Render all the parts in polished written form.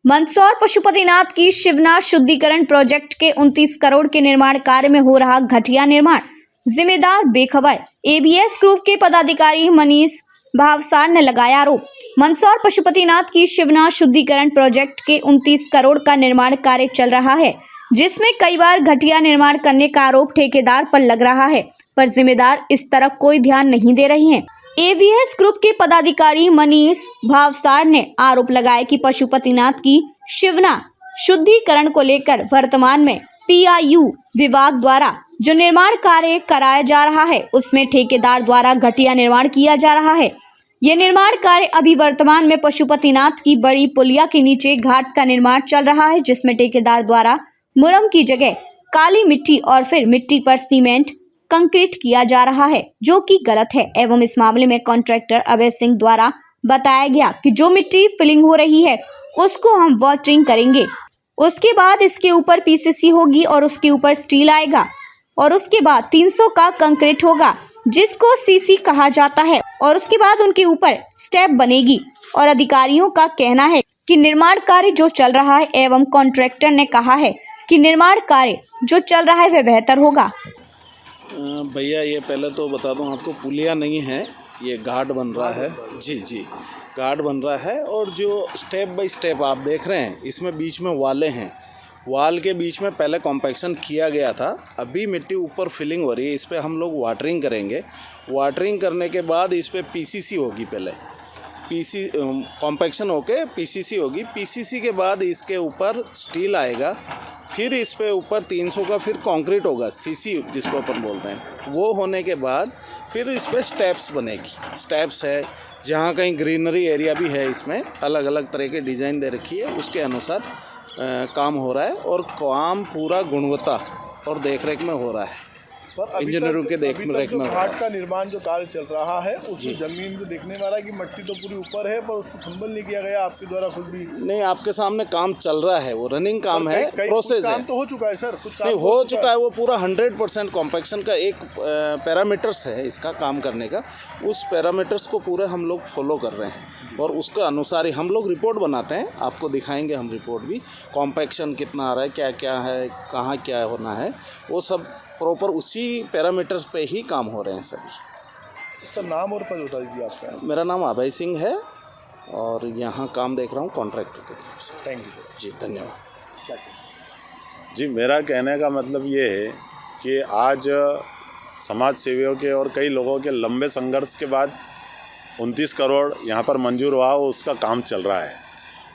मंदसौर पशुपतिनाथ की शिवना शुद्धिकरण प्रोजेक्ट के 29 करोड़ के निर्माण कार्य में हो रहा घटिया निर्माण, जिम्मेदार बेखबर। एबीएस ग्रुप के पदाधिकारी मनीष भावसार ने लगाया आरोप। मंदसौर पशुपतिनाथ की शिवना शुद्धिकरण प्रोजेक्ट के 29 करोड़ का निर्माण कार्य चल रहा है, जिसमें कई बार घटिया निर्माण करने का आरोप ठेकेदार पर लग रहा है, पर जिम्मेदार इस तरफ कोई ध्यान नहीं दे रहे हैं। एवीएस ग्रुप के पदाधिकारी मनीष भावसार ने आरोप लगाया कि पशुपतिनाथ की शिवना शुद्धिकरण को लेकर वर्तमान में पीआईयू विभाग द्वारा जो निर्माण कार्य कराया जा रहा है, उसमें ठेकेदार द्वारा घटिया निर्माण किया जा रहा है। यह निर्माण कार्य अभी वर्तमान में पशुपतिनाथ की बड़ी पुलिया के नीचे घाट का निर्माण चल रहा है, जिसमें ठेकेदार द्वारा मुरम की जगह काली मिट्टी और फिर मिट्टी पर सीमेंट कंक्रीट किया जा रहा है, जो कि गलत है। एवं इस मामले में कॉन्ट्रैक्टर अभय सिंह द्वारा बताया गया कि जो मिट्टी फिलिंग हो रही है उसको हम वाटरिंग करेंगे, उसके बाद इसके ऊपर पीसीसी होगी और उसके ऊपर स्टील आएगा और उसके बाद 300 का कंक्रीट होगा, जिसको सीसी कहा जाता है, और उसके बाद उनके ऊपर स्टेप बनेगी। और अधिकारियों का कहना है कि निर्माण कार्य जो चल रहा है एवं कॉन्ट्रैक्टर ने कहा है कि निर्माण कार्य जो चल रहा है वह बेहतर होगा। भैया ये पहले तो बता दूं आपको, पुलिया नहीं है, ये घाट बन रहा है। जी घाट बन रहा है। और जो स्टेप बाय स्टेप आप देख रहे हैं, इसमें बीच में वाले हैं, वाल के बीच में पहले कॉम्पैक्शन किया गया था, अभी मिट्टी ऊपर फिलिंग हो रही है। इस पर हम लोग वाटरिंग करेंगे। वाटरिंग करने के बाद इस पर पीसीसी होगी, पहले कॉम्पैक्शन होके पीसीसी होगी। पीसीसी के बाद इसके ऊपर स्टील आएगा, फिर इस पे ऊपर 300 का फिर कंक्रीट होगा, सीसी जिसको अपन बोलते हैं। वो होने के बाद फिर इस पे स्टेप्स बनेगी। स्टेप्स है, जहाँ कहीं ग्रीनरी एरिया भी है, इसमें अलग अलग तरह के डिज़ाइन दे रखी है, उसके अनुसार काम हो रहा है। और काम पूरा गुणवत्ता और देखरेख में हो रहा है, इंजीनियरों के देखरेख में। घाट का निर्माण जो कार्य चल रहा है, उसमें जमीन को देखने वाला कि मिट्टी तो पूरी ऊपर है, पर उसको थंबल नहीं किया गया आपके द्वारा खुद भी? नहीं, आपके सामने काम चल रहा है, वो रनिंग काम है, प्रोसेस है। काम तो हो चुका है सर, कुछ नहीं हो चुका है, वो पूरा 100% कॉम्पैक्शन का एक पैरामीटर्स है इसका काम करने का। उस पैरामीटर्स को पूरे हम लोग फॉलो कर रहे हैं और उसके अनुसार ही हम लोग रिपोर्ट बनाते हैं। आपको दिखाएंगे हम रिपोर्ट भी, कॉम्पैक्शन कितना आ रहा है, क्या क्या है, कहाँ क्या होना है, वो सब प्रॉपर उसी पैरामीटर्स पे ही काम हो रहे हैं सभी। उसका नाम और पद बता दीजिए आपका। मेरा नाम अभय सिंह है और यहाँ काम देख रहा हूँ कॉन्ट्रैक्टर की तरफ से। थैंक यू जी, धन्यवाद। जी, मेरा कहने का मतलब ये है कि आज समाज सेवियों के और कई लोगों के लंबे संघर्ष के बाद 29 करोड़ यहाँ पर मंजूर हुआ, उसका काम चल रहा है।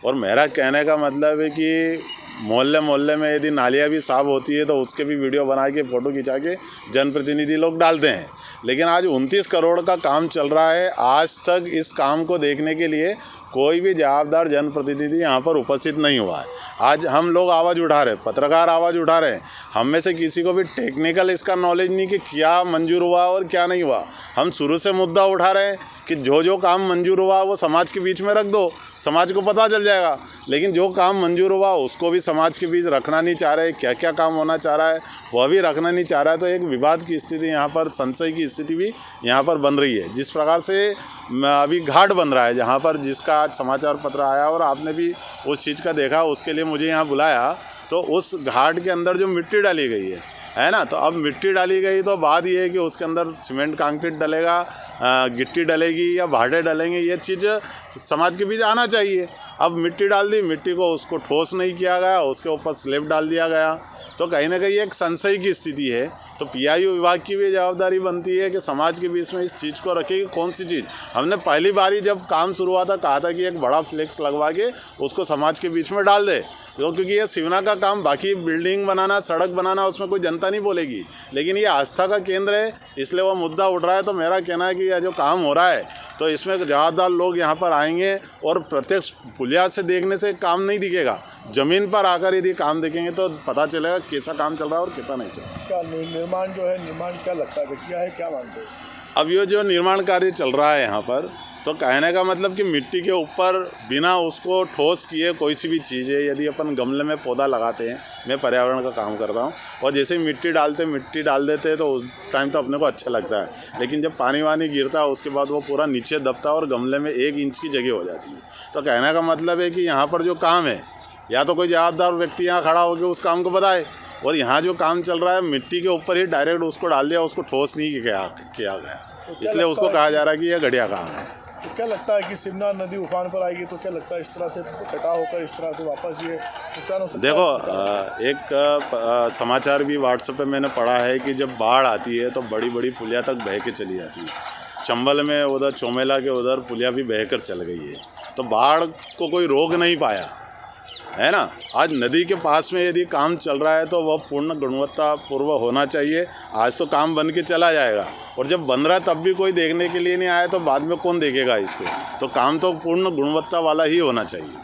और मेरा कहने का मतलब है कि मोहल्ले मोहल्ले में यदि नालियाँ भी साफ़ होती है तो उसके भी वीडियो बना के फ़ोटो खिंचा के जनप्रतिनिधि लोग डालते हैं, लेकिन आज 29 करोड़ का काम चल रहा है। आज तक इस काम को देखने के लिए कोई भी जवाबदार जनप्रतिनिधि यहाँ पर उपस्थित नहीं हुआ है। आज हम लोग आवाज़ उठा रहे हैं, पत्रकार आवाज़ उठा रहे हैं, हम में से किसी को भी टेक्निकल इसका नॉलेज नहीं कि क्या मंजूर हुआ और क्या नहीं हुआ। हम शुरू से मुद्दा उठा रहे हैं कि जो काम मंजूर हुआ वो समाज के बीच में रख दो, समाज को पता चल जाएगा। लेकिन जो काम मंजूर हुआ उसको भी समाज के बीच रखना नहीं चाह रहे, क्या क्या काम होना चाह रहा है वह भी रखना नहीं चाह रहा है। तो एक विवाद की स्थिति यहाँ पर, संशय की स्थिति भी यहाँ पर बन रही है। जिस प्रकार से अभी घाट बन रहा है, जहाँ पर जिसका आज समाचार पत्र आया और आपने भी उस चीज़ का देखा, उसके लिए मुझे यहाँ बुलाया, तो उस घाट के अंदर जो मिट्टी डाली गई है ना, तो अब मिट्टी डाली गई तो बात ये है कि उसके अंदर सीमेंट कंक्रीट डलेगा, गिट्टी डलेगी या भाटे डलेंगे, ये चीज़ समाज के बीच आना चाहिए। अब मिट्टी डाल दी, मिट्टी को उसको ठोस नहीं किया गया, उसके ऊपर स्लैब डाल दिया गया, तो कहीं ना कहीं एक संशय की स्थिति है। तो पीआईयू विभाग की भी जवाबदारी बनती है कि समाज के बीच में इस चीज़ को रखे कि कौन सी चीज़। हमने पहली बारी जब काम शुरू हुआ था कहा था कि एक बड़ा फ्लेक्स लगवा के उसको समाज के बीच में डाल दे, तो क्योंकि ये शिवना का काम, बाकी बिल्डिंग बनाना, सड़क बनाना, उसमें कोई जनता नहीं बोलेगी, लेकिन ये आस्था का केंद्र है, इसलिए वो मुद्दा उठ रहा है। तो मेरा कहना है कि यह जो काम हो रहा है, तो इसमें जवाबदार लोग यहाँ पर आएंगे और प्रत्यक्ष पुलिया से देखने से काम नहीं दिखेगा, ज़मीन पर आकर यदि काम देखेंगे तो पता चलेगा कैसा काम चल रहा है और कैसा नहीं चल रहा। क्या निर्माण जो है, निर्माण क्या लगता है, क्या है, क्या मानते हैं? अब ये जो निर्माण कार्य चल रहा है यहाँ पर, तो कहने का मतलब कि मिट्टी के ऊपर बिना उसको ठोस किए कोई सी भी चीज़ है, यदि अपन गमले में पौधा लगाते हैं, मैं पर्यावरण का काम करता हूँ, और जैसे ही मिट्टी डाल देते हैं तो उस टाइम तो अपने को अच्छा लगता है, लेकिन जब पानी वानी गिरता है उसके बाद वो पूरा नीचे दबता है और गमले में 1 इंच की जगह हो जाती है। तो कहने का मतलब है कि यहाँ पर जो काम है या तो कोई जवाबदार व्यक्ति यहाँ खड़ा होकर उस काम को बताए। और यहाँ जो काम चल रहा है मिट्टी के ऊपर ही डायरेक्ट उसको डाल दिया, उसको ठोस नहीं किया गया, इसलिए उसको कहा जा रहा है कि यह घटिया काम है। तो क्या लगता है कि शिवना नदी उफान पर आएगी तो क्या लगता है इस तरह से कटा होकर इस तरह से वापस ये नुकसान हो सकता है? देखो, एक समाचार भी व्हाट्सएप पे मैंने पढ़ा है कि जब बाढ़ आती है तो बड़ी बड़ी पुलिया तक बह के चली जाती है। चंबल में उधर चौमेला के उधर पुलिया भी बहकर चल गई है, तो बाढ़ को कोई रोक नहीं पाया है ना। आज नदी के पास में यदि काम चल रहा है तो वह पूर्ण गुणवत्तापूर्व होना चाहिए। आज तो काम बन के चला जाएगा, और जब बन रहा है तब भी कोई देखने के लिए नहीं आया तो बाद में कौन देखेगा इसको। तो काम तो पूर्ण गुणवत्ता वाला ही होना चाहिए।